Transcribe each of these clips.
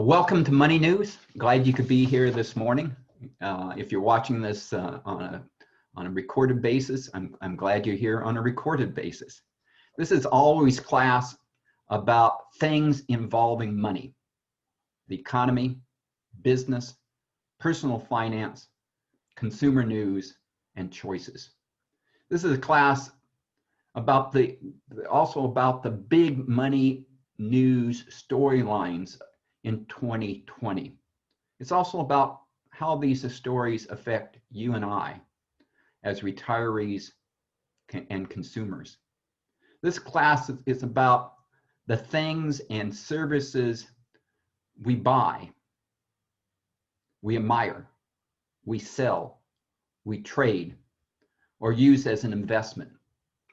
Welcome to Money News. Glad you could be here this morning. If you're watching this on a recorded basis, I'm glad you're here on a recorded basis. This is always class about things involving money, the economy, business, personal finance, consumer news, and choices. This is a class about also about the big money news storylines in 2020. It's also about how these stories affect you and I as retirees and consumers. This class is about the things and services we buy, we admire, we sell, we trade, or use as an investment,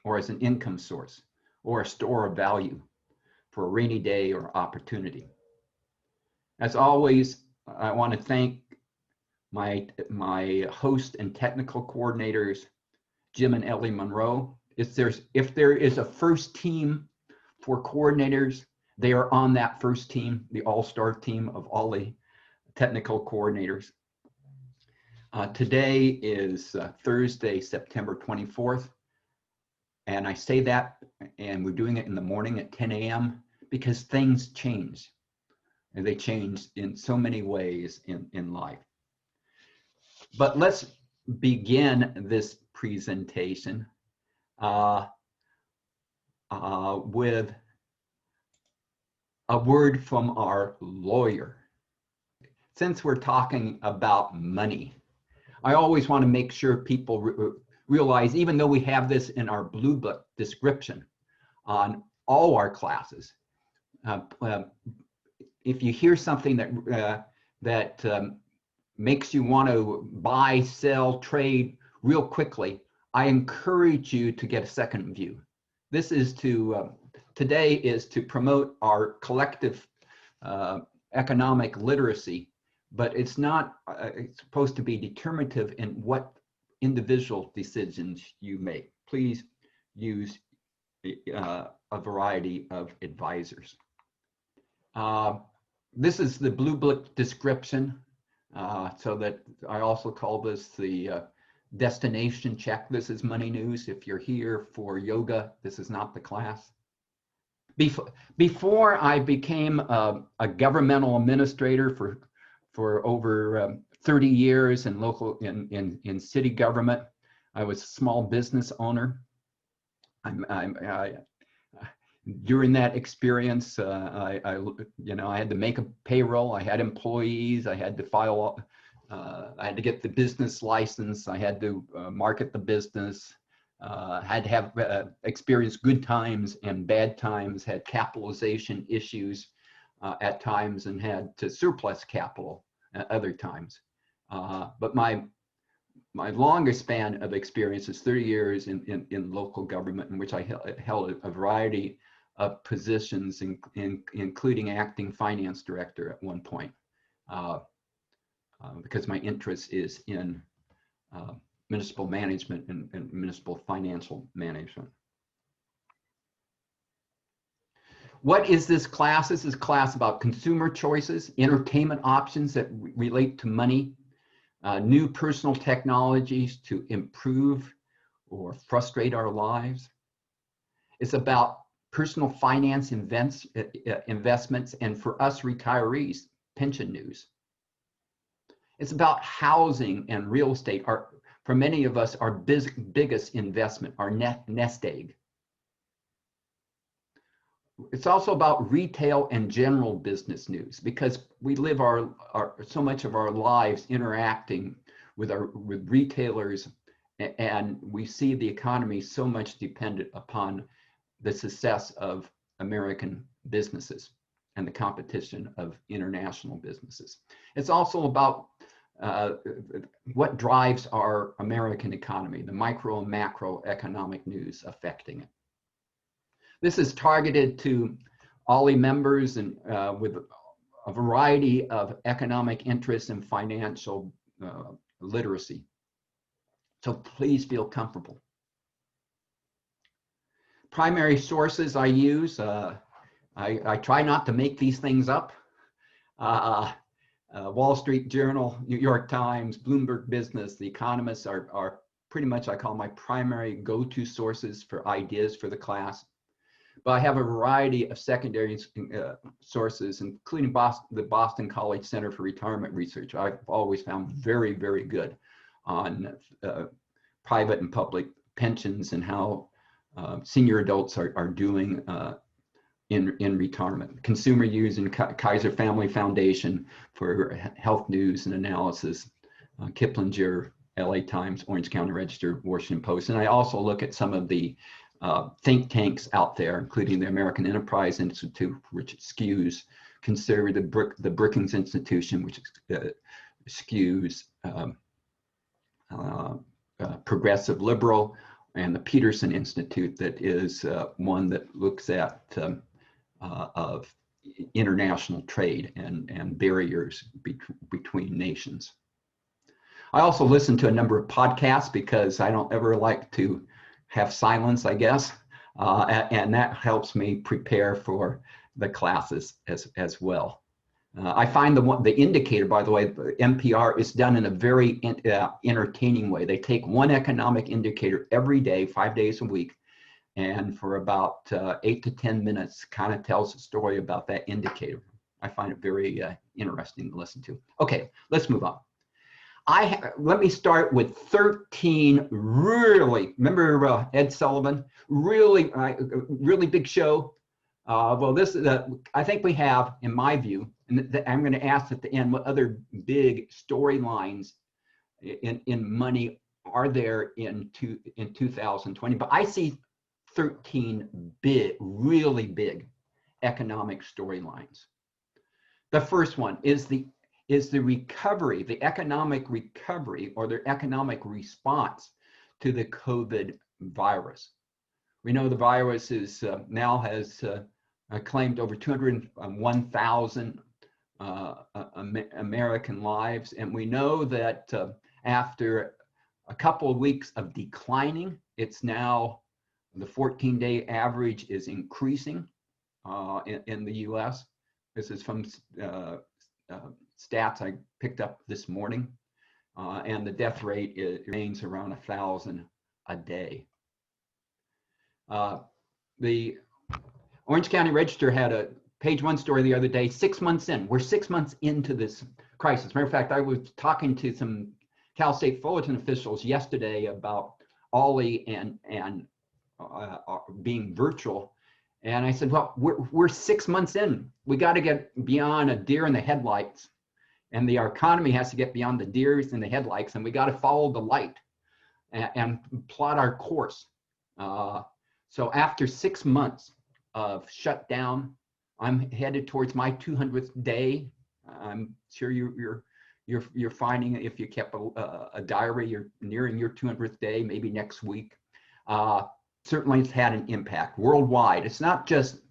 or as an income source, or a store of value for a rainy day or opportunity. As always, I want to thank my host and technical coordinators, Jim and Ellie Monroe. If there is a first team for coordinators, they are on that first team, the all-star team of all the technical coordinators. Today is Thursday, September 24th. And I say that, and we're doing it in the morning at 10 a.m. because things change. And they change in so many ways in life. But let's begin this presentation with a word from our lawyer. Since we're talking about money, I always want to make sure people realize, even though we have this in our Blue Book description on all our classes, if you hear something that makes you want to buy, sell, trade real quickly, I encourage you to get a second view. This is today is to promote our collective economic literacy, but it's not it's supposed to be determinative in what individual decisions you make. Please use a variety of advisors. This is the Blue Book description, so that I also call this the destination check. This is Money News. If you're here for yoga, this is not the class. Before I became a governmental administrator for over 30 years in city government, I was a small business owner. During that experience, I had to make a payroll. I had employees. I had to file. I had to get the business license. I had to market the business. Had to have experienced good times and bad times. Had capitalization issues at times, and had to surplus capital at other times. But my longest span of experience is 30 years in local government, in which I held a variety of positions, including acting finance director at one point, because my interest is in municipal management and municipal financial management. What is this class? This is a class about consumer choices, entertainment options that relate to money, new personal technologies to improve or frustrate our lives. It's about personal finance investments, and for us retirees, pension news. It's about housing and real estate, for many of us, our biggest investment, our nest egg. It's also about retail and general business news, because we live so much of our lives interacting with retailers, and we see the economy so much dependent upon the success of American businesses and the competition of international businesses. It's also about what drives our American economy, the micro and macro economic news affecting it. This is targeted to OLLI members and with a variety of economic interests and financial literacy. So please feel comfortable. Primary sources I use, I try not to make these things up. Wall Street Journal, New York Times, Bloomberg Business, The Economist are pretty much, I call my primary go-to sources for ideas for the class. But I have a variety of secondary sources, including the Boston College Center for Retirement Research. I've always found very, very good on private and public pensions and how senior adults are doing in retirement. Consumer Use and Kaiser Family Foundation for health news and analysis, Kiplinger, LA Times, Orange County Register, Washington Post. And I also look at some of the think tanks out there, including the American Enterprise Institute, which skews conservative, the Brookings Institution, which skews progressive liberal, and the Peterson Institute, that is one that looks at of international trade and barriers between nations. I also listen to a number of podcasts because I don't ever like to have silence, I guess, and that helps me prepare for the classes as well. I find the indicator, by the way, the NPR, is done in a very entertaining way. They take one economic indicator every day, 5 days a week, and for about 8 to 10 minutes, kind of tells a story about that indicator. I find it very interesting to listen to. Okay, let's move on. Let me start with 13 really, remember Ed Sullivan? Really big show. Well, this is, I think we have, in my view, and I'm going to ask at the end what other big storylines in money are there in 2020. But I see 13 big, really big economic storylines. The first one is the recovery, the economic recovery, or the economic response to the COVID virus. We know the virus is now has claimed over 201,000 American lives, and we know that after a couple of weeks of declining, it's now the 14-day average is increasing in the U.S. This is from stats I picked up this morning, and the death rate remains around 1,000 a day. The Orange County Register had a page one story the other day, 6 months in. We're 6 months into this crisis. Matter of fact, I was talking to some Cal State Fullerton officials yesterday about OLLI and being virtual. And I said, well, we're 6 months in. We got to get beyond a deer in the headlights, and the economy has to get beyond the deers in the headlights, and we got to follow the light and plot our course. So after 6 months of shutdown, I'm headed towards my 200th day. I'm sure you're finding, if you kept a diary, you're nearing your 200th day, maybe next week. Certainly it's had an impact worldwide. It's not just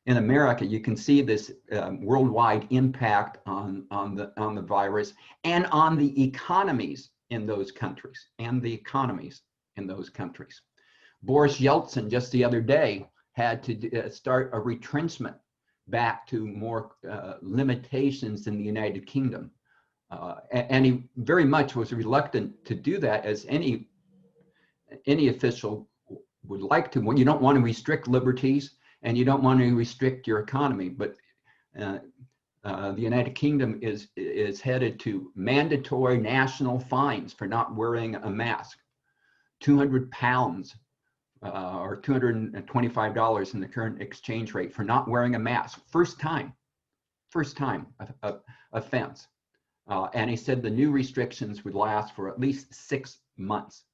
in America. You can see this worldwide impact on the virus and on the economies in those countries Boris Yeltsin just the other day had to start a retrenchment back to more limitations in the United Kingdom. And he very much was reluctant to do that, as any official would like to. Well, you don't want to restrict liberties and you don't want to restrict your economy, but the United Kingdom is headed to mandatory national fines for not wearing a mask, £200 or $225 in the current exchange rate for not wearing a mask. First time offense. And he said the new restrictions would last for at least 6 months.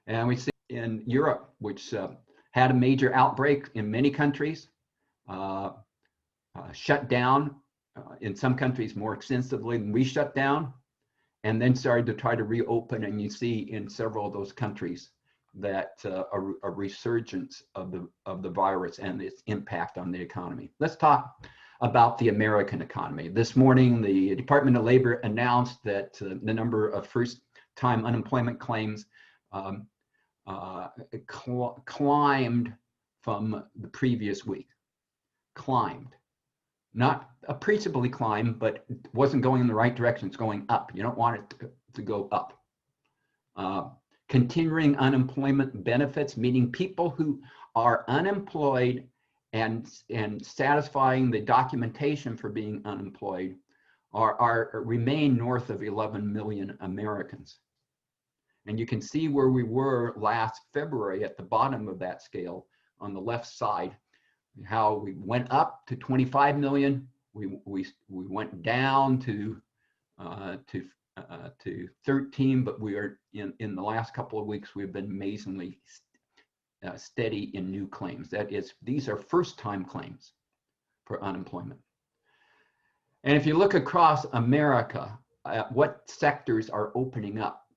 And we see in Europe, which had a major outbreak in many countries, shut down in some countries more extensively than we shut down, and then started to try to reopen. And you see in several of those countries that a resurgence of the virus and its impact on the economy. Let's talk about the American economy. This morning, the Department of Labor announced that the number of first-time unemployment claims climbed from the previous week. Climbed. not appreciably climb, but it wasn't going in the right direction. It's going up. You don't want it to go up. Continuing unemployment benefits, meaning people who are unemployed and satisfying the documentation for being unemployed remain north of 11 million Americans. And you can see where we were last February at the bottom of that scale on the left side, how we went up to 25 million, we went down to 13, but we are in the last couple of weeks, we've been amazingly steady in new claims. That is, these are first-time claims for unemployment. And if you look across America, what sectors are opening up?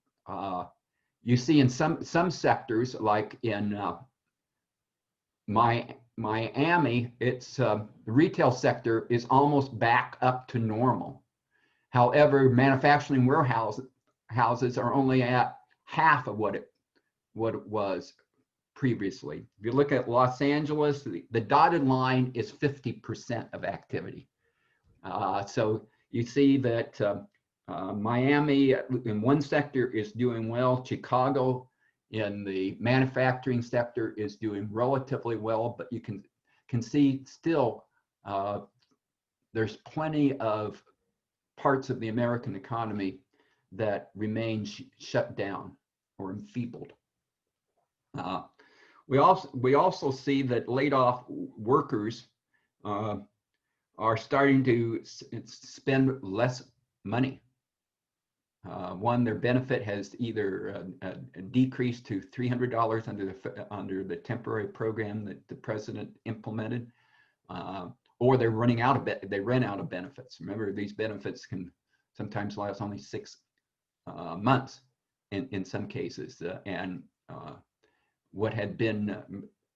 You see in some sectors, like in Miami, it's the retail sector is almost back up to normal. However, manufacturing warehouses are only at half of what it was previously. If you look at Los Angeles, the dotted line is 50% of activity. So you see that Miami in one sector is doing well. Chicago in the manufacturing sector is doing relatively well, but you can see still there's plenty of parts of the American economy that remain shut down or enfeebled. We also see that laid off workers are starting to spend less money. One, their benefit has either decreased to $300 under the temporary program that the president implemented, or they're running out of they ran out of benefits. Remember, these benefits can sometimes last only 6 months in some cases, and what had been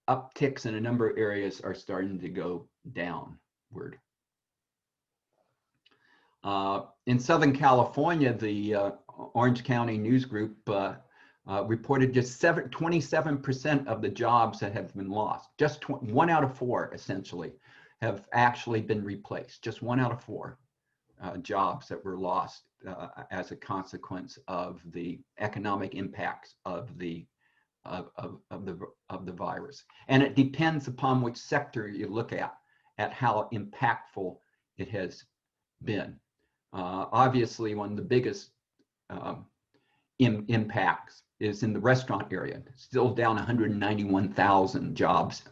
upticks in a number of areas are starting to go downward. In Southern California, the Orange County News Group reported just 27% of the jobs that have been lost. Just 1 out of 4, essentially, have actually been replaced. Just 1 out of 4 jobs that were lost as a consequence of the economic impacts of the virus. And it depends upon which sector you look at how impactful it has been. Obviously, one of the biggest impacts is in the restaurant area. Still down 191,000 jobs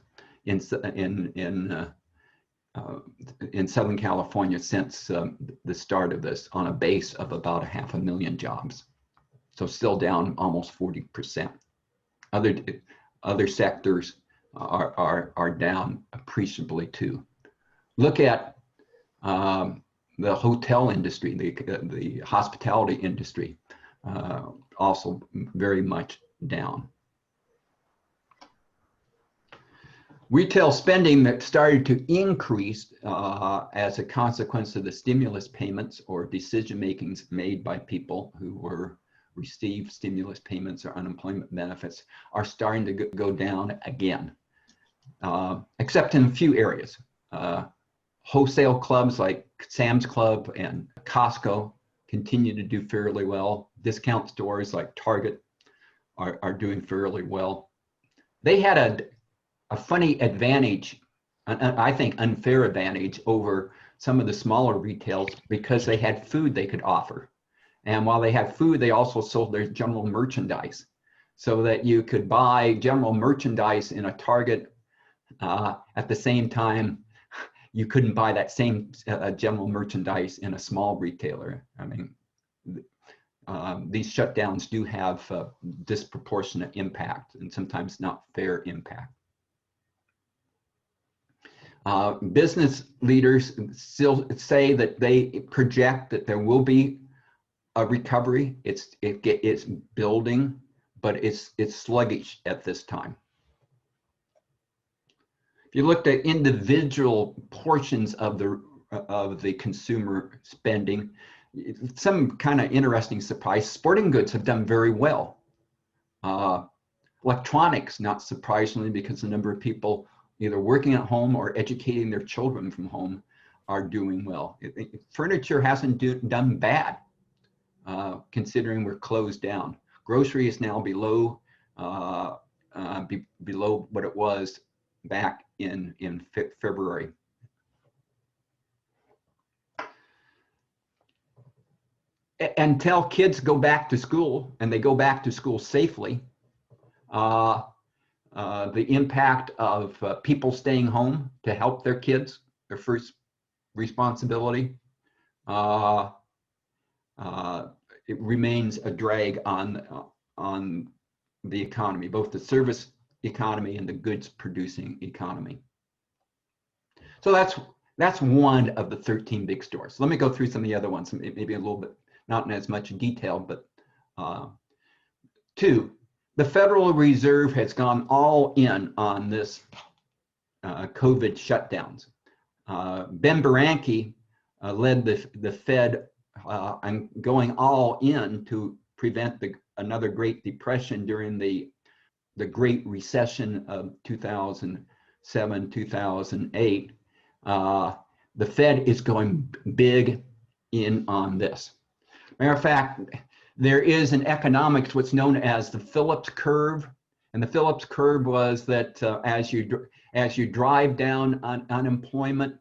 in Southern California since the start of this, on a base of about 500,000 jobs. So still down almost 40%. Other sectors are down appreciably too. Look at the hotel industry, the hospitality industry, also very much down. Retail spending that started to increase as a consequence of the stimulus payments or decision makings made by people who received stimulus payments or unemployment benefits are starting to go down again, except in a few areas. Wholesale clubs like Sam's Club and Costco continue to do fairly well. Discount stores like Target are doing fairly well. They had a funny advantage, I think unfair advantage, over some of the smaller retails because they had food they could offer. And while they had food, they also sold their general merchandise, so that you could buy general merchandise in a Target at the same time you couldn't buy that same general merchandise in a small retailer. I mean, these shutdowns do have disproportionate impact and sometimes not fair impact. Business leaders still say that they project that there will be a recovery. It's building, but it's sluggish at this time. If you looked at individual portions of the consumer spending, some kind of interesting surprise. Sporting goods have done very well. Electronics, not surprisingly, because the number of people either working at home or educating their children from home are doing well. Furniture hasn't done bad, considering we're closed down. Grocery is now below below what it was back in February. Until kids go back to school, and they go back to school safely, the impact of people staying home to help their kids, their first responsibility, it remains a drag on the economy, both the service economy and the goods producing economy. So that's one of the 13 big stories. Let me go through some of the other ones, maybe a little bit, not in as much detail, but two, the Federal Reserve has gone all in on this COVID shutdowns. Ben Bernanke led the Fed and going all in to prevent another Great Depression during the Great Recession of 2007, 2008. The Fed is going big in on this. Matter of fact, there is in economics what's known as the Phillips curve. And the Phillips curve was that as you drive down on unemployment,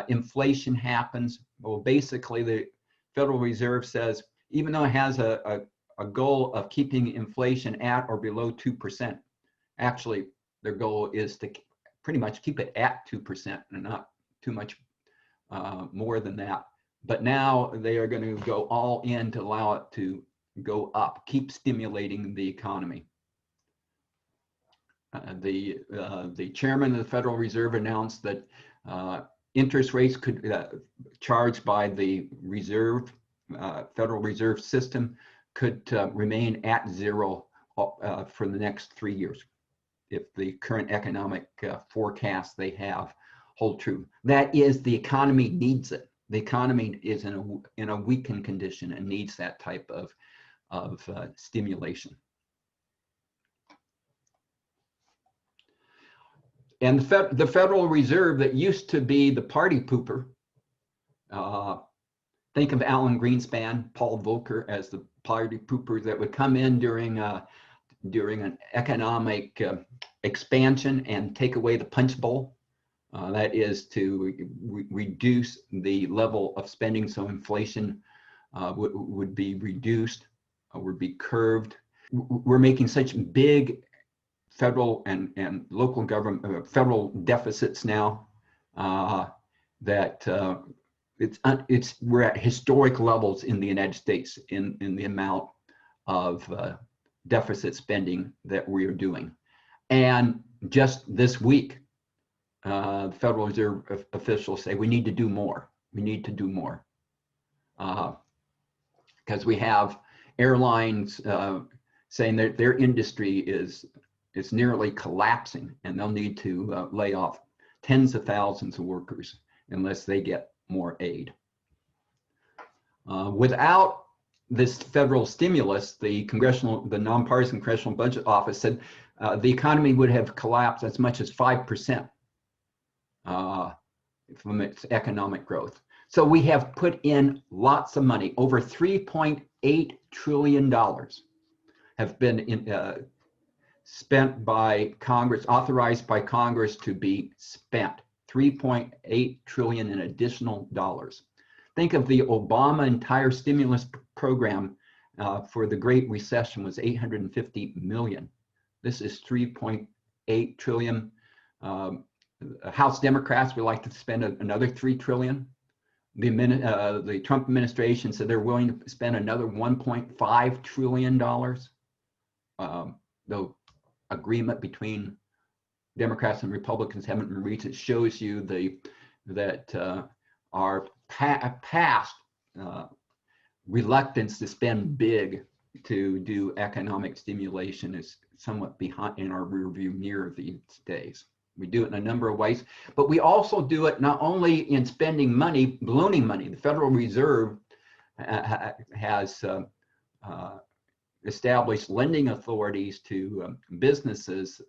inflation happens. Well, basically, the Federal Reserve says, even though it has a goal of keeping inflation at or below 2%, actually, their goal is to pretty much keep it at 2% and not too much more than that. But now they are going to go all in to allow it to go up, keep stimulating the economy. The chairman of the Federal Reserve announced that interest rates could charged by the Federal Reserve System could remain at zero for the next 3 years if the current economic forecasts they have hold true. That is, the economy needs it. The economy is in a weakened condition and needs that type of stimulation. And the Federal Reserve that used to be the party pooper, think of Alan Greenspan, Paul Volcker as the party poopers that would come in during an economic expansion and take away the punch bowl. That is to reduce the level of spending so inflation would be reduced, would be curbed. We're making such big federal and local government, federal deficits now that we're at historic levels in the United States in the amount of deficit spending that we are doing. And just this week, the Federal Reserve officials say we need to do more. We need to do more because we have airlines saying that their industry is nearly collapsing, and they'll need to lay off tens of thousands of workers unless they get more aid. Without this federal stimulus, the nonpartisan Congressional Budget Office said the economy would have collapsed as much as 5% from its economic growth. So we have put in lots of money. Over $3.8 trillion have been spent by Congress, authorized by Congress to be spent. 3.8 trillion in additional dollars. Think of the Obama entire stimulus program for the Great Recession was 850 million. This is 3.8 trillion. House Democrats would like to spend another 3 trillion. The Trump administration said they're willing to spend another $1.5 trillion. The agreement between Democrats and Republicans haven't been reached. It shows you that our past reluctance to spend big to do economic stimulation is somewhat behind in our rearview mirror these days. We do it in a number of ways, but we also do it not only in spending money, ballooning money. The Federal Reserve has established lending authorities to businesses.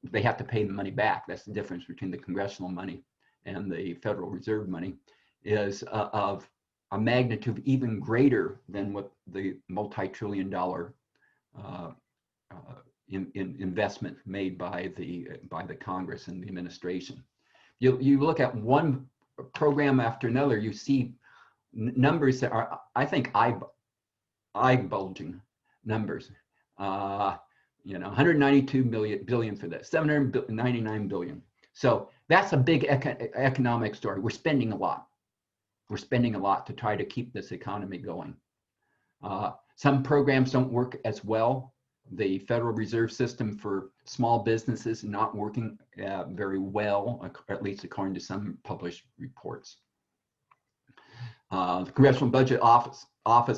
They have to pay the money back. That's the difference between the congressional money and the Federal Reserve money is of a magnitude even greater than what the multi-trillion-dollar investment made by the Congress and the administration. You look at one program after another, you see numbers that are, I think, eye-bulging numbers. 192 billion for this, 799 billion. So that's a big economic story. We're spending a lot. We're spending a lot to try to keep this economy going. Some programs don't work as well. The Federal Reserve System for small businesses not working very well, at least according to some published reports. The Congressional Budget Office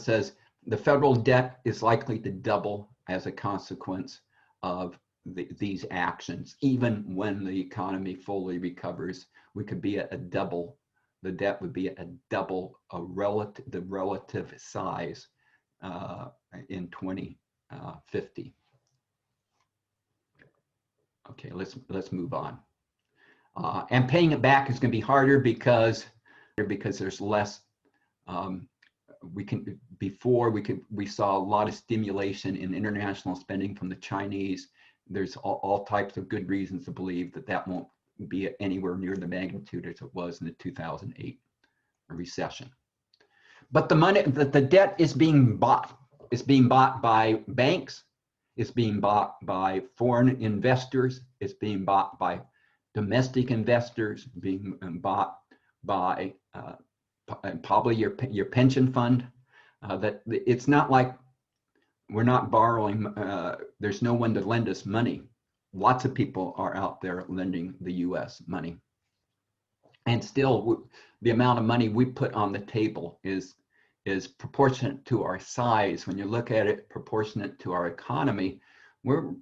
says the federal debt is likely to double as a consequence of these actions. Even when the economy fully recovers, we could be at a double. The debt would be a double the relative size in 2050. Okay, let's move on. And paying it back is going to be harder because there's less. We saw a lot of stimulation in international spending from the Chinese. There's all types of good reasons to believe that won't be anywhere near the magnitude as it was in the 2008 recession. But the debt is being bought. It's being bought by banks. It's being bought by foreign investors. It's being bought by domestic investors, being bought by probably your pension fund. That it's not like we're not borrowing. There's no one to lend us money. Lots of people are out there lending the U.S. money, and still the amount of money we put on the table is proportionate to our size. When you look at it proportionate to our economy, we're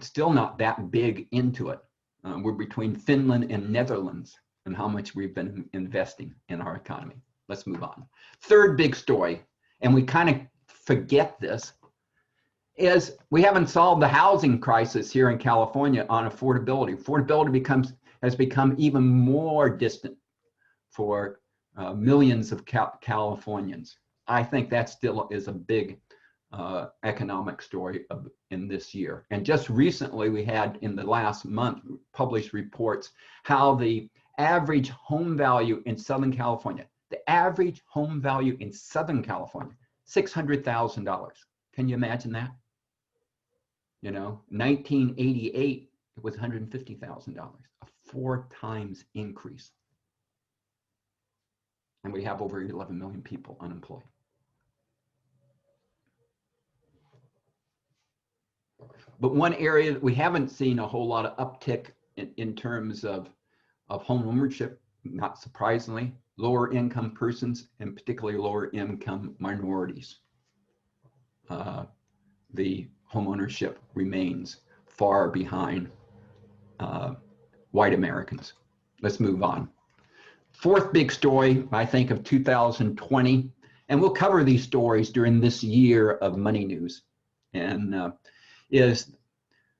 still not that big into it. We're between Finland and Netherlands and how much we've been investing in our economy. Let's move on. Third big story, and we kind of forget this, is we haven't solved the housing crisis here in California on affordability. Affordability has become even more distant for millions of Californians. I think that still is a big economic story in this year. And just recently, we had in the last month published reports how the average home value in Southern California, $600,000. Can you imagine that? 1988, it was $150,000, a 4 times increase. And we have over 11 million people unemployed. But one area that we haven't seen a whole lot of uptick in terms of home ownership, not surprisingly, lower income persons and particularly lower income minorities. The home ownership remains far behind white Americans. Let's move on. Fourth big story, I think, of 2020, and we'll cover these stories during this year of money news, and is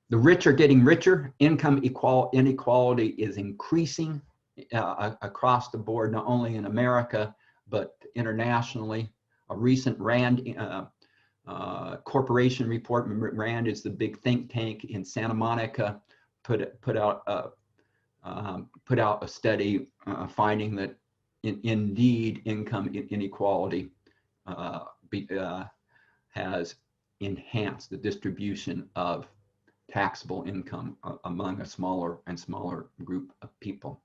the rich are getting richer. Income inequality is increasing across the board, not only in America, but internationally. A recent RAND corporation report, RAND is the big think tank in Santa Monica, put out a study finding that indeed income inequality has enhanced the distribution of taxable income among a smaller and smaller group of people.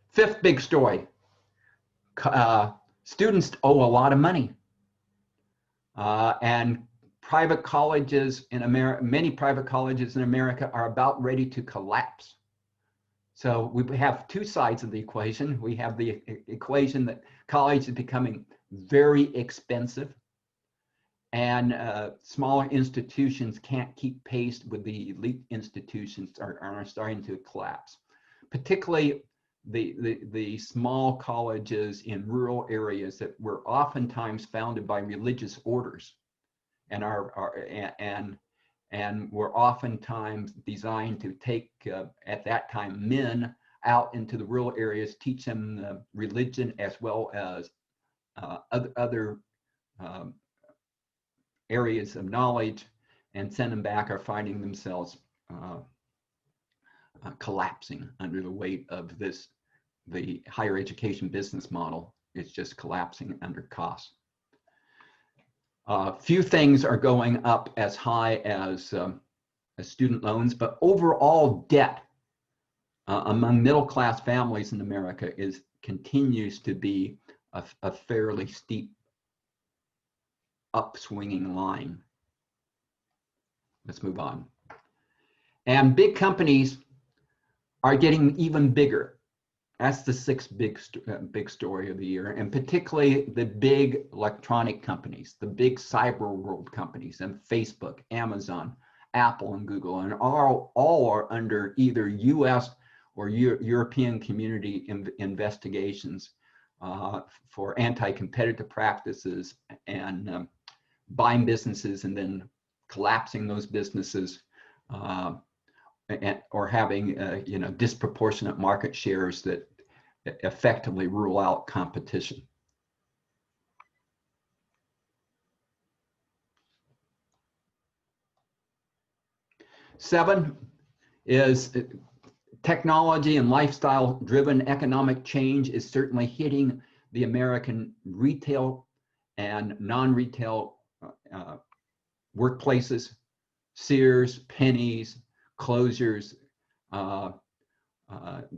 Fifth big story, students owe a lot of money. And private colleges in America, many private colleges in America are about ready to collapse. So we have two sides of the equation. We have the equation that college is becoming very expensive, and smaller institutions can't keep pace with the elite institutions are starting to collapse. Particularly the small colleges in rural areas that were oftentimes founded by religious orders and and were oftentimes designed to take, at that time, men out into the rural areas, teach them religion as well as other areas of knowledge, and send them back, are finding themselves collapsing under the weight of this. The higher education business model is just collapsing under costs. Few things are going up as high as student loans, but overall debt among middle-class families in America continues to be a fairly steep upswinging line. Let's move on. And big companies are getting even bigger. That's the sixth big story of the year, and particularly the big electronic companies, the big cyber world companies, and Facebook, Amazon, Apple, and Google, and all are under either U.S. or European community investigations for anti-competitive practices and buying businesses and then collapsing those businesses, or having disproportionate market shares that effectively rule out competition. Seven is technology and lifestyle-driven economic change is certainly hitting the American retail and non-retail workplaces. Sears, Penny's, closures, the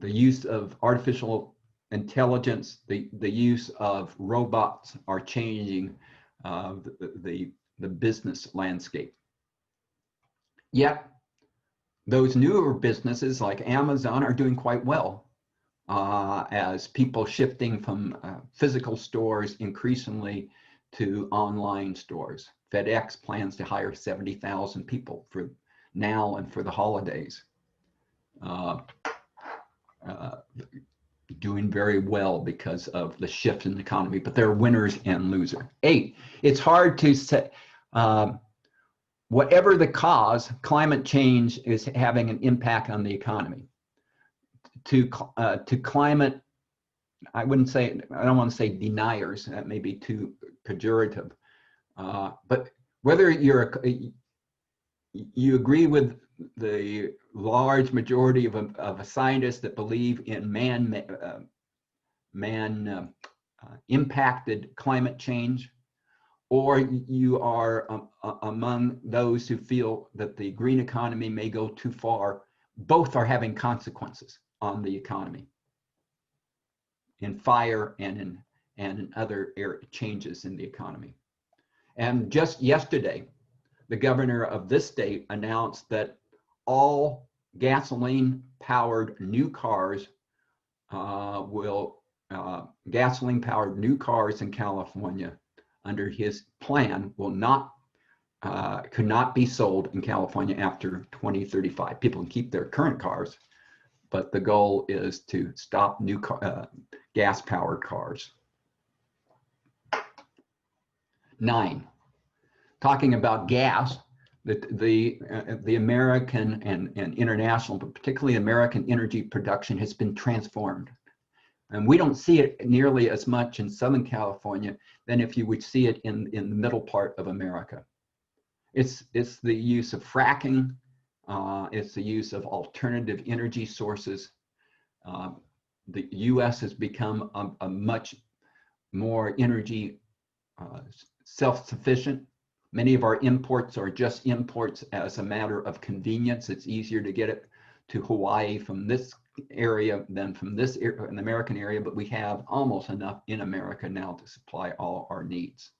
use of artificial intelligence, the use of robots are changing the business landscape. Yet, those newer businesses like Amazon are doing quite well as people shifting from physical stores increasingly to online stores. FedEx plans to hire 70,000 people for now and for the holidays. Doing very well because of the shift in the economy, but there are winners and losers. 8, it's hard to say, whatever the cause, climate change is having an impact on the economy. To climate, I don't want to say deniers, that may be too pejorative, but whether you agree with the large majority of scientists that believe in man impacted climate change, or you are among those who feel that the green economy may go too far, both are having consequences on the economy in fire and in other changes in the economy. And just yesterday, the governor of this state announced that all gasoline-powered new cars gasoline-powered new cars in California under his plan could not be sold in California after 2035. People can keep their current cars, but the goal is to stop new gas-powered cars. 9, talking about gas, the American and international, but particularly American energy production has been transformed. And we don't see it nearly as much in Southern California than if you would see it in the middle part of America. It's the use of fracking, it's the use of alternative energy sources. The US has become a much more energy self-sufficient. Many of our imports are just imports as a matter of convenience. It's easier to get it to Hawaii from this area than from this area, an American area, but we have almost enough in America now to supply all our needs.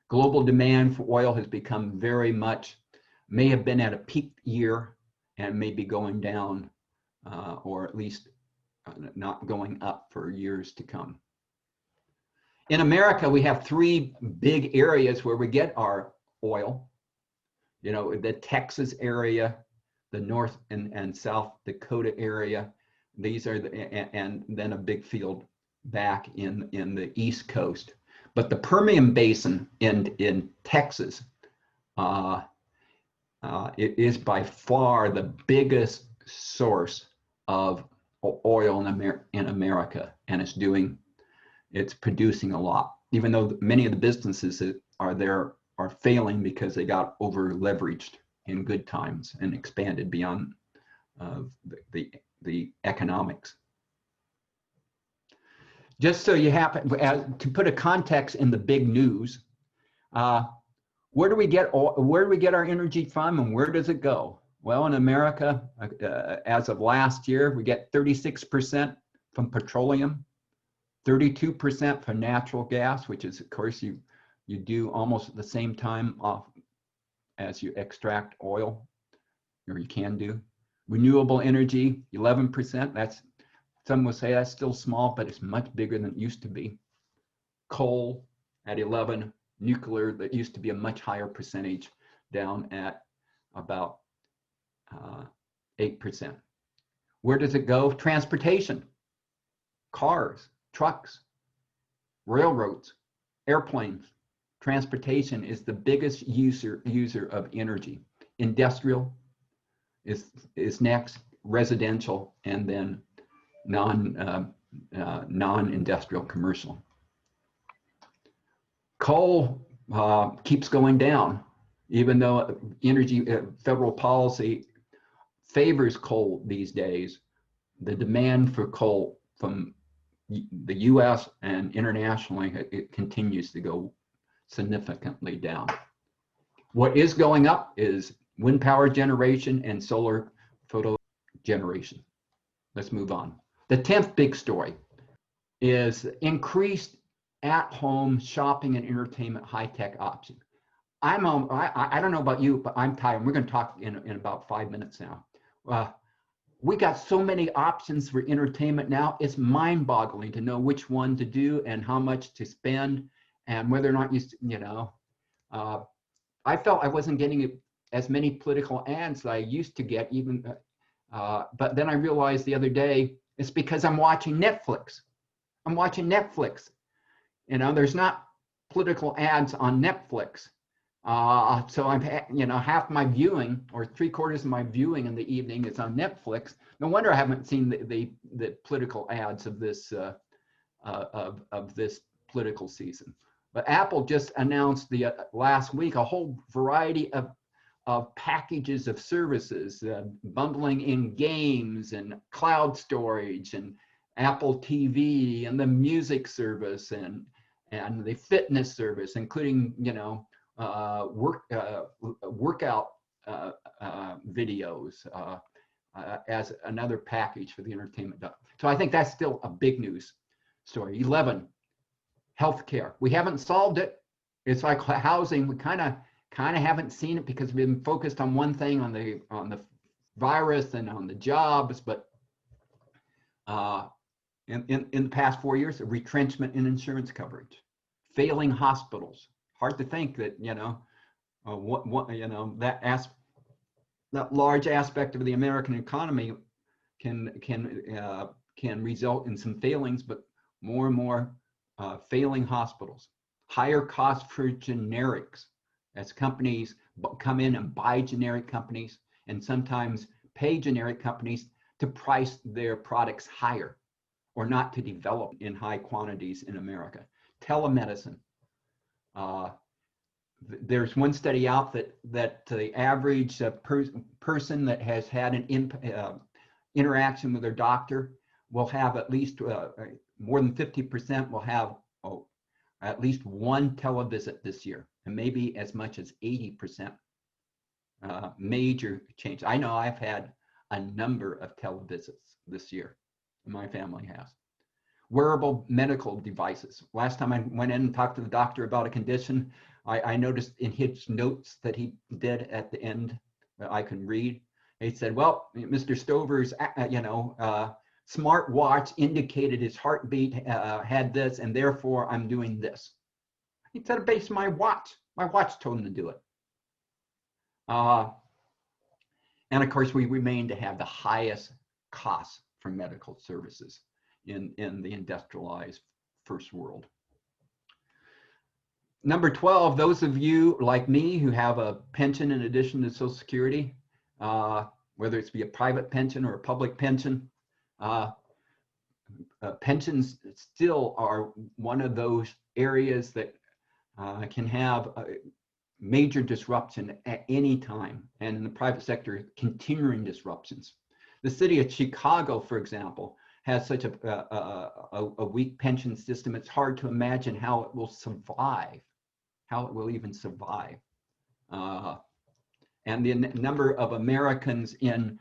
Global demand for oil has become very much, may have been at a peak year and may be going down, or at least not going up for years to come. In America, we have 3 big areas where we get our oil. You know, the Texas area, the North and South Dakota area. These are and then a big field back in the East Coast. But the Permian Basin in Texas it is by far the biggest source of oil in America, and it's producing a lot. Even though many of the businesses that are there are failing because they got over leveraged in good times and expanded beyond the economics. Just so you happen to put a context in the big news, where do we get our energy from, and where does it go? Well, in America, as of last year, we get 36% from petroleum, 32% from natural gas, which is, of course, you do almost at the same time off as you extract oil, or you can do. Renewable energy, 11%. Some will say that's still small, but it's much bigger than it used to be. Coal at 11, nuclear that used to be a much higher percentage, down at about 8%. Where does it go? Transportation, cars, trucks, railroads, airplanes. Transportation is the biggest user of energy. Industrial is next, residential, and then non-industrial commercial. Coal keeps going down, even though energy federal policy favors coal these days. The demand for coal from the U.S. and internationally, it continues to go significantly down. What is going up is wind power generation and solar photo generation. Let's move on. The 10th big story is increased at-home shopping and entertainment high-tech options. I don't know about you, but I'm tired. We're going to talk in about 5 minutes now. We got so many options for entertainment now. It's mind-boggling to know which one to do and how much to spend, and whether or not I felt I wasn't getting as many political ads that I used to get, but then I realized the other day it's because I'm watching Netflix. I'm watching Netflix. There's not political ads on Netflix. So I'm, half my viewing, or 3/4 of my viewing in the evening, is on Netflix. No wonder I haven't seen the political ads of this this political season. But Apple just announced last week a whole variety of packages of services, bundling in games and cloud storage and Apple TV and the music service and the fitness service, including workout videos as another package for the entertainment. So I think that's still a big news story. 11, healthcare. We haven't solved it. It's like housing. We kind of haven't seen it because we've been focused on one thing, on the virus and on the jobs. But in the past 4 years, a retrenchment in insurance coverage, failing hospitals. Hard to think that that large aspect of the American economy can result in some failings, but more and more failing hospitals. Higher cost for generics, as companies come in and buy generic companies and sometimes pay generic companies to price their products higher or not to develop in high quantities in America. Telemedicine. There's one study out that the average person that has had an interaction with their doctor will have at least more than 50% will have at least one televisit this year, and maybe as much as 80%. Major change. I know I've had a number of televisits this year. My family has. Wearable medical devices. Last time I went in and talked to the doctor about a condition, I noticed in his notes that he did at the end that I can read. He said, "Well, Mr. Stover's, smart watch indicated his heartbeat had this, and therefore I'm doing this." He said, "Based on my watch. My watch told him to do it." And of course, we remain to have the highest costs for medical services in the industrialized first world. Number 12, those of you like me who have a pension in addition to Social Security, whether it's be a private pension or a public pension, pensions still are one of those areas that can have major disruption at any time, and in the private sector, continuing disruptions. The city of Chicago, for example, has such a weak pension system, it's hard to imagine how it will survive, how it will even survive. And the number of Americans in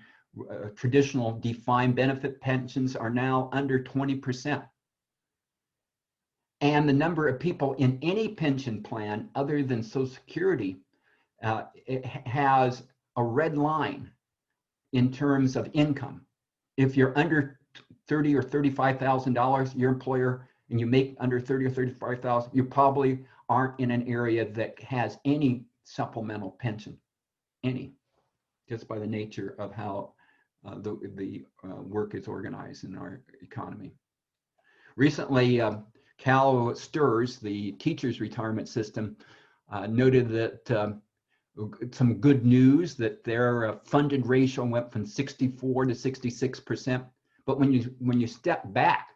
traditional defined benefit pensions are now under 20%. And the number of people in any pension plan other than Social Security, it has a red line in terms of income. If you're under $30,000 or $35,000, your employer, and you make under 30 or 35,000, you probably aren't in an area that has any supplemental pension, just by the nature of how the work is organized in our economy. Recently, Cal STRS, the teachers' retirement system, noted that some good news that their funded ratio went from 64 to 66%. But when you step back,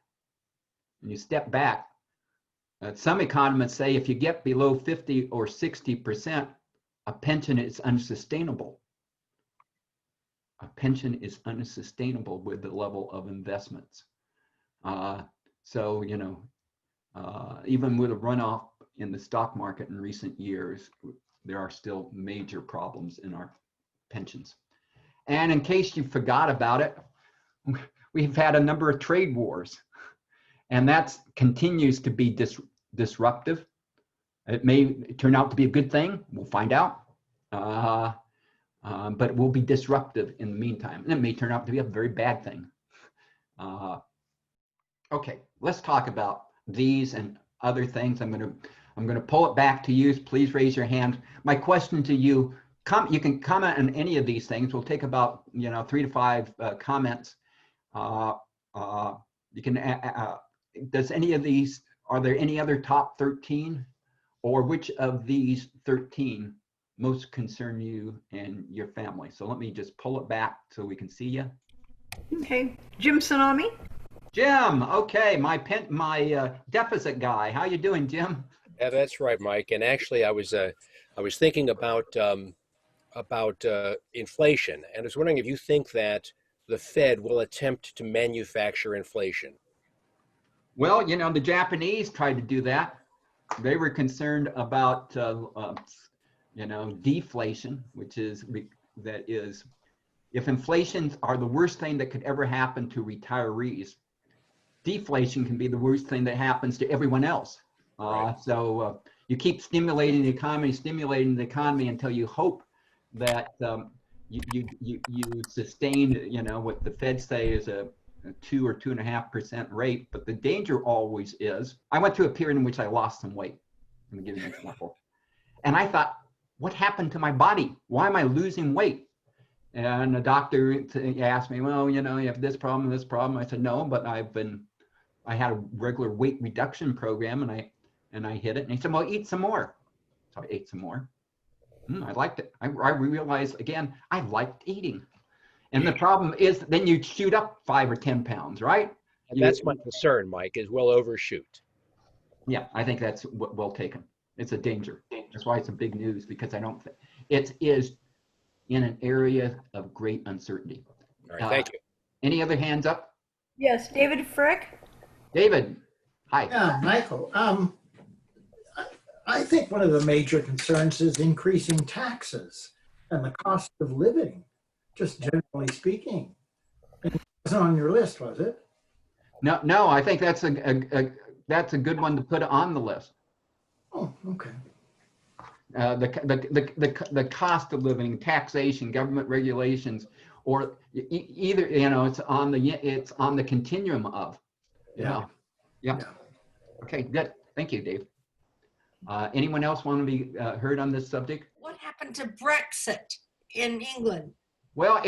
some economists say if you get below 50 or 60%, a pension is unsustainable. A pension is unsustainable with the level of investments. So, you know, even with a runoff in the stock market in recent years, there are still major problems in our pensions. And in case you forgot about it, we've had a number of trade wars, and that continues to be disruptive. It may turn out to be a good thing, we'll find out, but it will be disruptive in the meantime, and it may turn out to be a very bad thing. Okay, let's talk about these and other things. I'm gonna pull it back to you. Please raise your hand. My question to you, you can comment on any of these things. We'll take about 3 to 5 comments. You can. Does any of these? Are there any other top 13, or which of these 13 most concern you and your family? So let me just pull it back so we can see you. Okay, Jim Tsunami. Jim, okay, my deficit guy. How you doing, Jim? Yeah, that's right, Mike. And actually, I was thinking about inflation, and I was wondering if you think that the Fed will attempt to manufacture inflation. Well, the Japanese tried to do that. They were concerned about deflation, which is if inflations are the worst thing that could ever happen to retirees, deflation can be the worst thing that happens to everyone else. Right. So you keep stimulating the economy until you hope that you sustain, what the Fed say is a 2 or 2.5% rate. But the danger always is, I went through a period in which I lost some weight. Let me give you an example. And I thought, what happened to my body? Why am I losing weight? And the doctor asked me, well, you have this problem, this problem. I said, no, but I had a regular weight reduction program, and I hit it. And he said, well, eat some more. So I ate some more. I liked it. I realized, again, I liked eating. And the problem is then you shoot up 5 or 10 pounds, right? And that's my concern, Mike, is we'll overshoot. Yeah, I think that's well taken. It's a danger. That's why it's a big news, because I don't think it is in an area of great uncertainty. All right, thank you. Any other hands up? Yes, David Frick. David, hi. Yeah, Michael. I think one of the major concerns is increasing taxes and the cost of living, just generally speaking. And it wasn't on your list, was it? No, I think that's a good one to put on the list. Oh, okay. The cost of living, taxation, government regulations, or either it's on the continuum of. Yeah. Okay, good. Thank you, Dave. Anyone else want to be heard on this subject? What happened to Brexit in England? Well,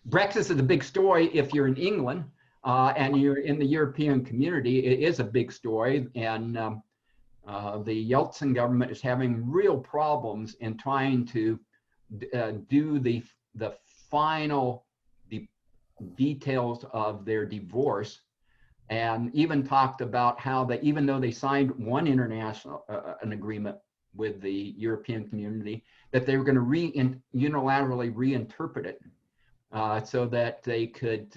Brexit is a big story if you're in England and you're in the European community. It is a big story, and the Yeltsin government is having real problems in trying to do the final details of their divorce, and even talked about how that even though they signed one international an agreement with the European community, that they were going to unilaterally reinterpret it so that they could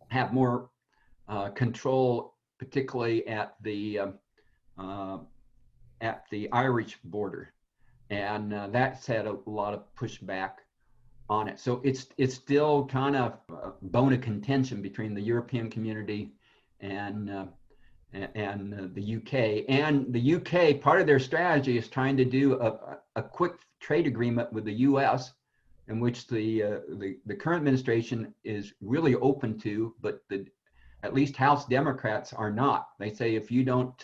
have more control, particularly at the Irish border, and that's had a lot of pushback on it. So it's still kind of a bone of contention between the European community and the UK. And the UK, part of their strategy is trying to do a quick trade agreement with the US, in which the current administration is really open to, but at least House Democrats are not. They say if you don't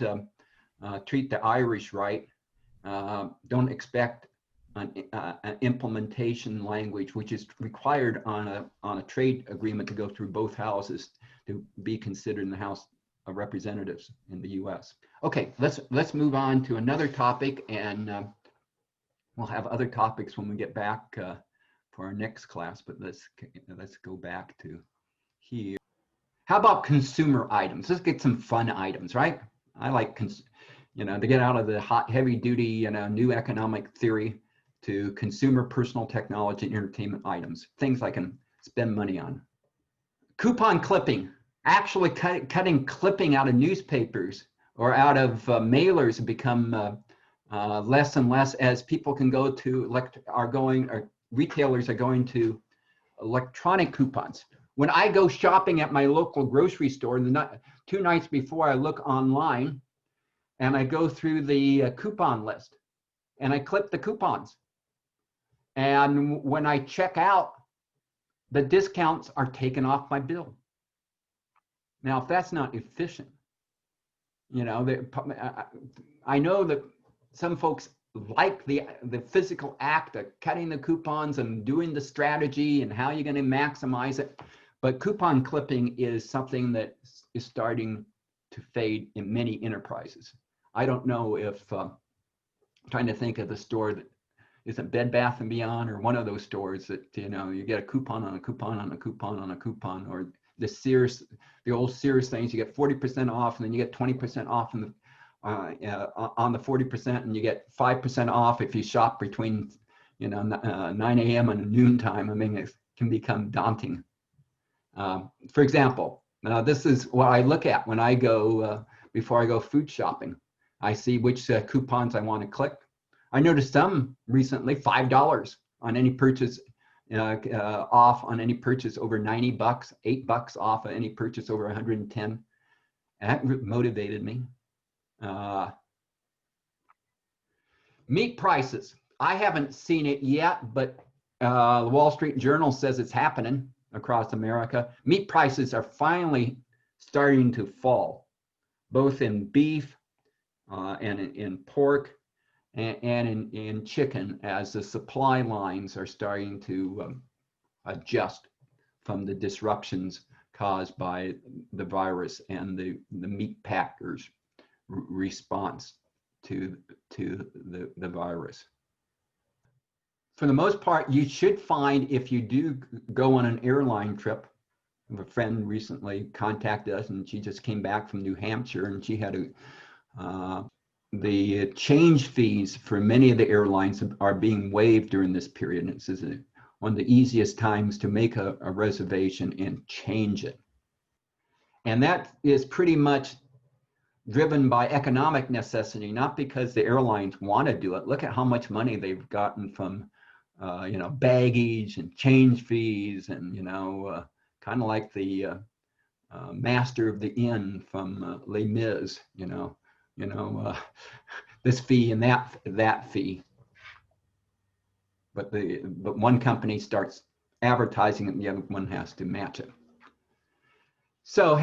treat the Irish right, don't expect an implementation language, which is required on a trade agreement to go through both houses to be considered in the House of Representatives in the U.S. Okay, let's move on to another topic, and we'll have other topics when we get back for our next class. But let's go back to here. How about consumer items? Let's get some fun items, right? I like to get out of the hot, heavy duty, new economic theory to consumer personal technology and entertainment items, things I can spend money on. Coupon clipping, actually cutting clipping out of newspapers or out of mailers have become less and less as people can go to, retailers are going to electronic coupons. When I go shopping at my local grocery store, 2 nights before, I look online and I go through the coupon list and I clip the coupons. And when I check out, the discounts are taken off my bill. Now, if that's not efficient, I know that some folks like the physical act of cutting the coupons and doing the strategy and how you're going to maximize it. But coupon clipping is something that is starting to fade in many enterprises. I don't know if, I'm trying to think of the store that isn't Bed Bath & Beyond or one of those stores that, you get a coupon on a coupon on a coupon on a coupon, or the Sears, the old Sears things, you get 40% off and then you get 20% off on the 40%, and you get 5% off if you shop between 9 a.m. and noontime. I mean, it can become daunting. For example, this is what I look at when I go, before I go food shopping. I see which coupons I want to click. I noticed some recently, $5 on any purchase, off on any purchase over $90, $8 off of any purchase over 110. That motivated me. Meat prices. I haven't seen it yet, but the Wall Street Journal says it's happening across America. Meat prices are finally starting to fall, both in beef and in pork and in chicken, as the supply lines are starting to adjust from the disruptions caused by the virus and the meat packers' response to the virus. For the most part, you should find, if you do go on an airline trip, a friend recently contacted us and she just came back from New Hampshire, and she had the change fees for many of the airlines are being waived during this period. And this is one of the easiest times to make a reservation and change it. And that is pretty much driven by economic necessity, not because the airlines want to do it. Look at how much money they've gotten from baggage and change fees, and kind of like the master of the inn from Les Mis, this fee and that fee. But one company starts advertising it, and the other one has to match it. So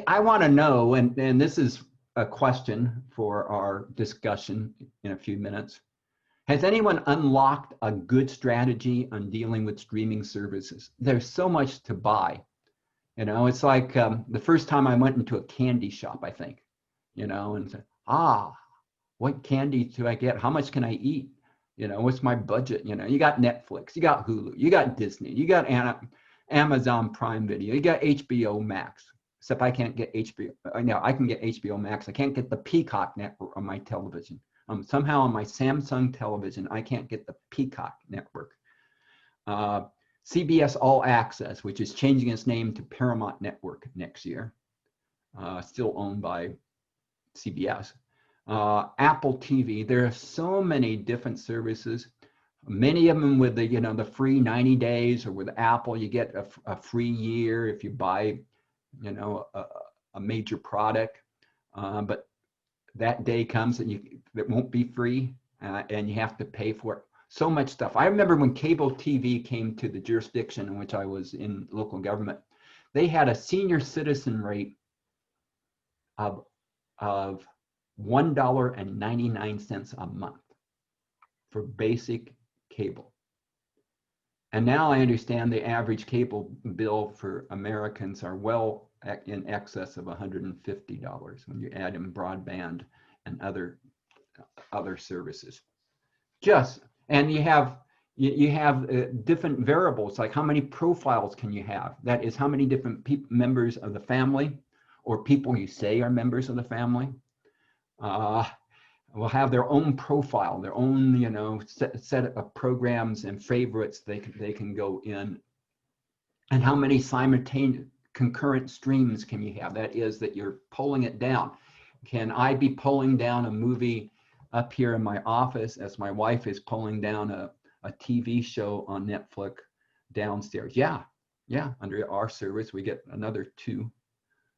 I want to know, and this is a question for our discussion in a few minutes. Has anyone unlocked a good strategy on dealing with streaming services? There's so much to buy. It's like the first time I went into a candy shop, I think, and said, What candy do I get? How much can I eat? You know, what's my budget? You know, you got Netflix, you got Hulu, you got Disney, you got Amazon Prime Video, you got HBO Max. Except I can't get HBO. No, I can get HBO Max. I can't get the Peacock network on my television. Somehow on my Samsung television, I can't get the Peacock network. CBS All Access, which is changing its name to Paramount Network next year, still owned by CBS. Apple TV. There are so many different services. Many of them with the, you know, the free 90 days, or with Apple, you get a free year if you buy, you know, a major product. But that day comes and it won't be free, and you have to pay for it. So much stuff. I remember when cable TV came to the jurisdiction in which I was in local government, they had a senior citizen rate of $1.99 a month for basic cable. And now I understand the average cable bill for Americans are well in excess of $150 when you add in broadband and other services. And you have different variables, like how many profiles can you have? That is, how many different members of the family or people you say are members of the family will have their own profile, their own, you know, set of programs and favorites they can go in. And how many simultaneous concurrent streams can you have? That is, that you're pulling it down. Can I be pulling down a movie up here in my office as my wife is pulling down a TV show on Netflix downstairs? Yeah. Under our service, we get another 2,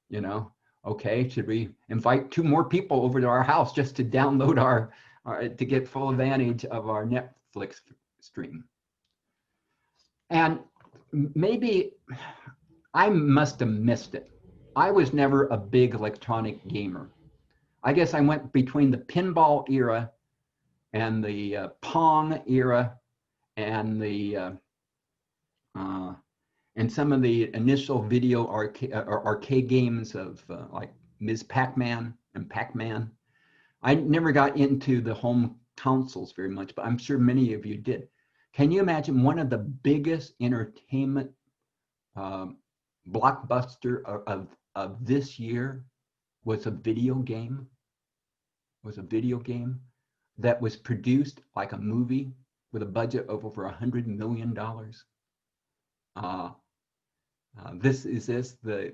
you know. Okay, should we invite 2 more people over to our house just to download our to get full advantage of our Netflix stream? And maybe I must have missed it. I was never a big electronic gamer. I guess I went between the pinball era and the Pong era and the and some of the initial video arcade games of like Ms. Pac-Man and Pac-Man. I never got into the home consoles very much, but I'm sure many of you did. Can you imagine one of the biggest entertainment blockbuster of this year was a video game? That was produced like a movie with a budget of over $100 million. This is the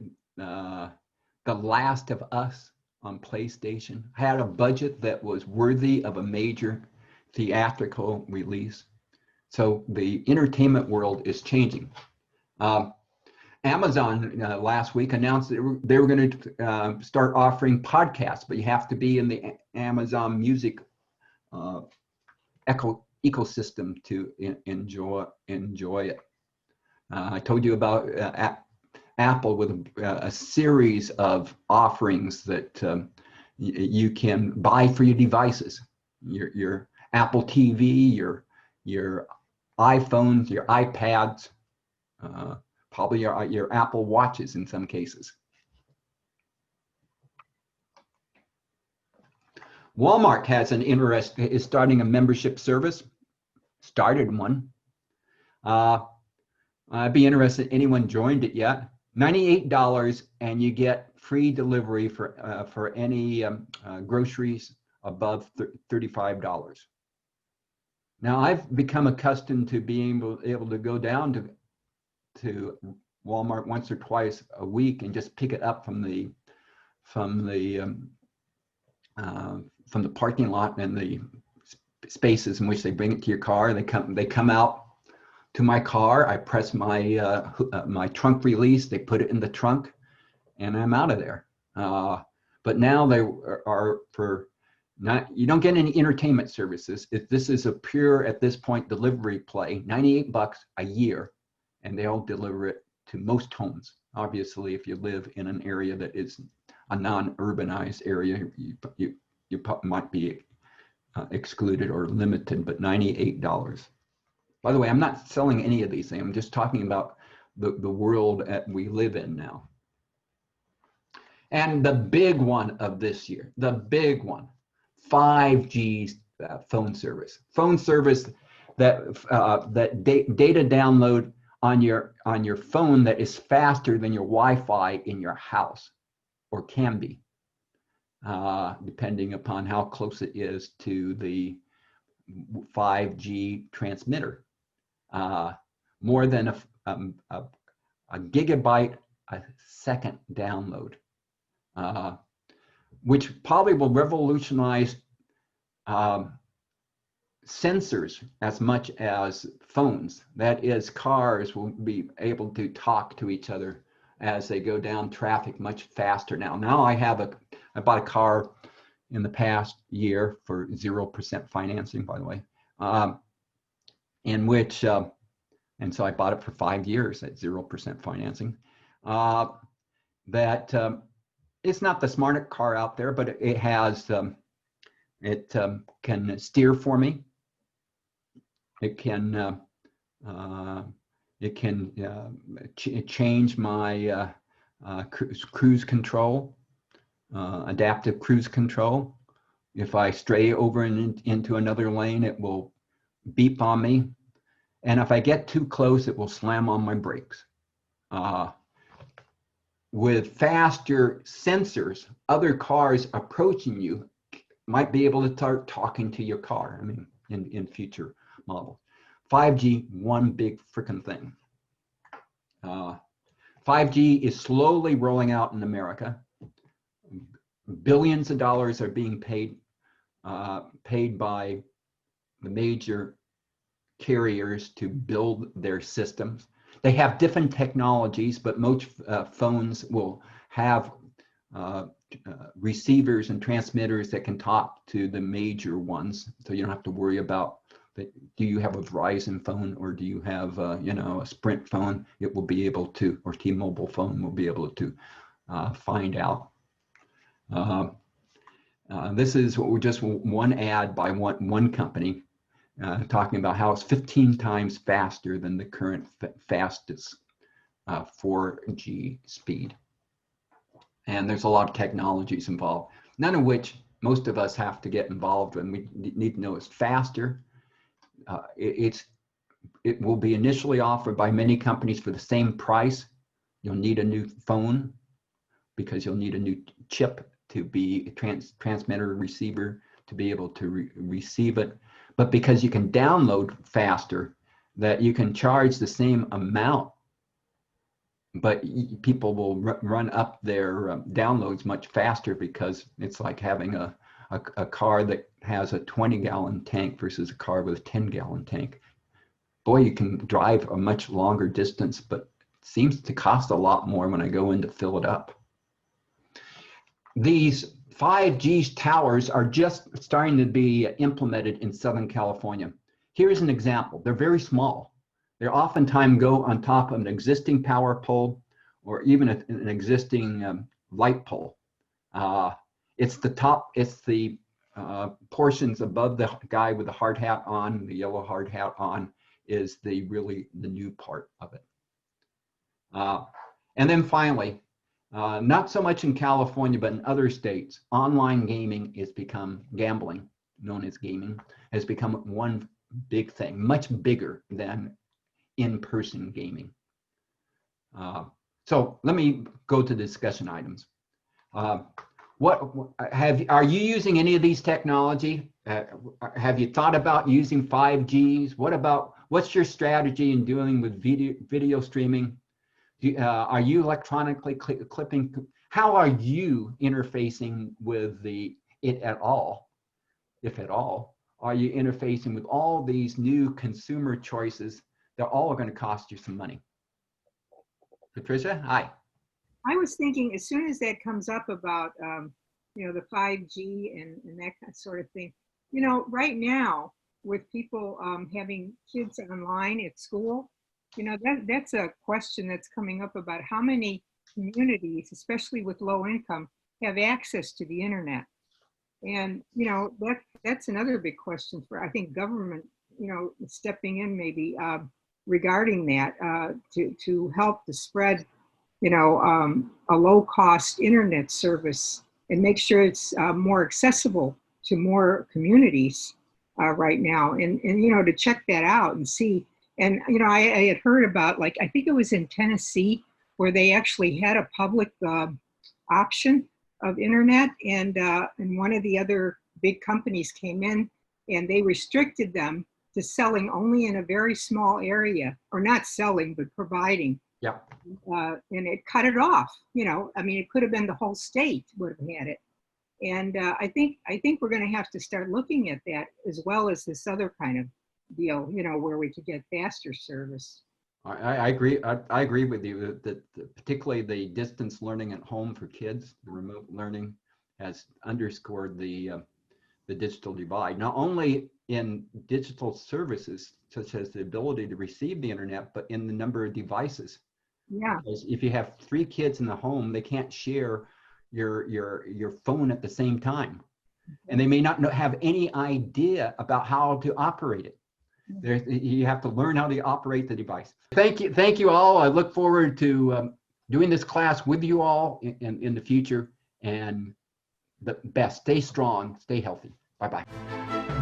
Last of Us on PlayStation. Had a budget that was worthy of a major theatrical release. So the entertainment world is changing. Amazon last week announced that they were going to start offering podcasts, but you have to be in the Amazon Music ecosystem to enjoy it. I told you about Apple with a series of offerings that you can buy for your devices, your Apple TV, your iPhones, your iPads, probably your Apple Watches in some cases. Walmart is starting a membership service, started one. I'd be interested if anyone joined it yet. $98, and you get free delivery for any groceries above $35. Now I've become accustomed to being able to go down to Walmart once or twice a week and just pick it up from the parking lot and the spaces in which they bring it to your car. They come out to my car. I press my trunk release. They put it in the trunk, and I'm out of there. But now they are you don't get any entertainment services. This is a pure, at this point, delivery play. $98 a year, and they'll deliver it to most homes. Obviously, if you live in an area that is a non-urbanized area, you might be excluded or limited, but $98. By the way, I'm not selling any of these things. I'm just talking about the world that we live in now. And the big one of this year, the big one, 5G phone service. Phone service that data download on your phone that is faster than your Wi-Fi in your house, or can be, depending upon how close it is to the 5G transmitter. More than a gigabyte a second download, which probably will revolutionize sensors as much as phones. That is, cars will be able to talk to each other as they go down traffic much faster now. I bought a car in the past year for 0% financing, by the way, in which, and so I bought it for 5 years at 0% financing. It's not the smartest car out there, but it has, it can steer for me. It can change my cruise control, adaptive cruise control. If I stray over into another lane, it will beep on me. And if I get too close, it will slam on my brakes. With faster sensors, other cars approaching you might be able to start talking to your car. I mean, in future models. 5G, one big freaking thing. 5G is slowly rolling out in America. Billions of dollars are being paid by the major carriers to build their systems. They have different technologies, but most phones will have receivers and transmitters that can talk to the major ones. So you don't have to worry about that. Do you have a Verizon phone, or do you have a Sprint phone? It will be able to, or T-Mobile phone will be able to find out. This is just one ad by one company talking about how it's 15 times faster than the current fastest 4G speed. And there's a lot of technologies involved, none of which most of us have to get involved in. We need to know it's faster. It will be initially offered by many companies for the same price. You'll need a new phone because you'll need a new chip to be a transmitter receiver to be able to receive it. But because you can download faster, that you can charge the same amount, but people will run up their downloads much faster, because it's like having a car that has a 20-gallon tank versus a car with a 10-gallon tank. Boy, you can drive a much longer distance, but it seems to cost a lot more when I go in to fill it up. These 5G towers are just starting to be implemented in Southern California. Here's an example. They're very small. They oftentimes go on top of an existing power pole, or even an existing light pole. It's the portions above the guy with the hard hat on, the yellow hard hat on, is really the new part of it. And then finally, not so much in California, but in other states, online gaming has become, gambling, known as gaming, has become one big thing, much bigger than in-person gaming. So let me go to the discussion items. Are you using any of these technology? Have you thought about using 5Gs? What's your strategy in dealing with video streaming? Are you electronically clipping? How are you interfacing with it at all, if at all? Are you interfacing with all these new consumer choices? They're all going to cost you some money. Patricia, hi. I was thinking, as soon as that comes up about, the 5G and that sort of thing, right now with people having kids online at school, that's a question that's coming up about how many communities, especially with low income, have access to the internet. And, that's another big question for, I think, government, stepping in maybe regarding that to help to spread, a low cost internet service and make sure it's more accessible to more communities right now, and to check that out and see. And I had heard about, like, I think it was in Tennessee, where they actually had a public option of internet, and one of the other big companies came in and they restricted them to selling only in a very small area, or not selling, but providing. Yeah. And it cut it off. It could have been the whole state would have had it. And I think we're going to have to start looking at that, as well as this other kind of deal, where we could get faster service. I agree. I agree with you that particularly the distance learning at home for kids, the remote learning, has underscored the digital divide, not only in digital services, such as the ability to receive the internet, but in the number of devices. Yeah. Because if you have 3 kids in the home, they can't share your phone at the same time. And they may not have any idea about how to operate it. You have to learn how to operate the device. Thank you all. I look forward to doing this class with you all in the future. And the best, stay strong, stay healthy. Bye-bye.